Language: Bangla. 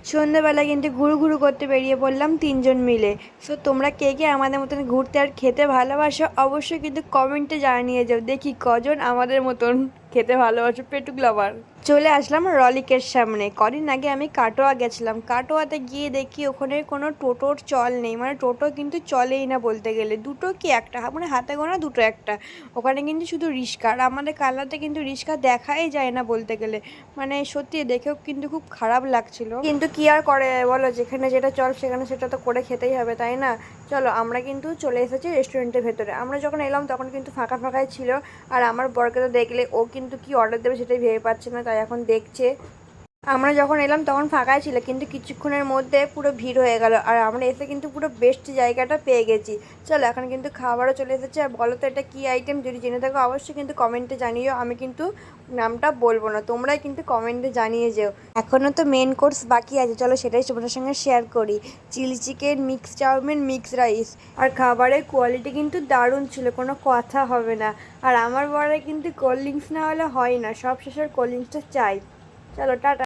সন্ধ্যেবেলা কিন্তু ঘুরু ঘুরু করতে বেরিয়ে পড়লাম তিনজন মিলে। সো তোমরা কে কে আমাদের মতন ঘুরতে আর খেতে ভালোবাসো অবশ্যই কিন্তু কমেন্টে জানিয়ে যাও, দেখি কজন আমাদের মতন খেতে ভালোবাসো পেটুক লাভার। চলে আসলাম রলিকের সামনে। কদিন আগে আমি কাটোয়া গেছিলাম, কাটোয়াতে গিয়ে দেখি ওখানে কোনো টোটোর চল নেই, মানে টোটো কিন্তু চলেই না বলতে গেলে, দুটো কি একটা, মানে হাতে গোনা দুটো একটা। ওখানে কিন্তু শুধু রিক্সা, আর আমাদের কালাতে কিন্তু রিক্সা দেখাই যায় না বলতে গেলে। মানে সত্যি দেখেও কিন্তু খুব খারাপ লাগছিল, কিন্তু কি আর করে বলো, যেখানে যেটা চল সেখানে সেটা তো করে খেতেই হবে, তাই না? চলো, আমরা কিন্তু চলে এসেছি রেস্টুরেন্টের ভেতরে। আমরা যখন এলাম তখন কিন্তু ফাঁকা ফাঁকাই ছিল, আর আমার বরকে তো দেখলে ও কিন্তু কি অর্ডার দেবে সেটাই ভেবে পাচ্ছে না, তাই এখন দেখছে। আমরা যখন এলাম তখন ফাঁকাই ছিল, কিন্তু কিছুক্ষণের মধ্যে পুরো ভিড় হয়ে গেল, আর আমরা এসে কিন্তু পুরো বেস্ট জায়গাটা পেয়ে গেছি। চলো, এখন কিন্তু খাবারও চলে এসেছে। আর বলো তো এটা কী আইটেম, যদি জেনে থাকো অবশ্যই কিন্তু কমেন্টে জানিও, আমি কিন্তু নামটা বলবো না, তোমরাই কিন্তু কমেন্টে জানিয়ে যেও। এখনও তো মেন কোর্স বাকি আছে, চলো সেটাই তোমাদের সঙ্গে শেয়ার করি। Chilli chicken, mix chowmein, mix rice, আর খাবারের কোয়ালিটি কিন্তু দারুণ ছিল, কোনো কথা হবে না। আর আমার বরে কিন্তু কোল্ড ড্রিঙ্কস না হলে হয় না, সব শেষের কোল্ড ড্রিঙ্কসটা চাই। চলো টাটা।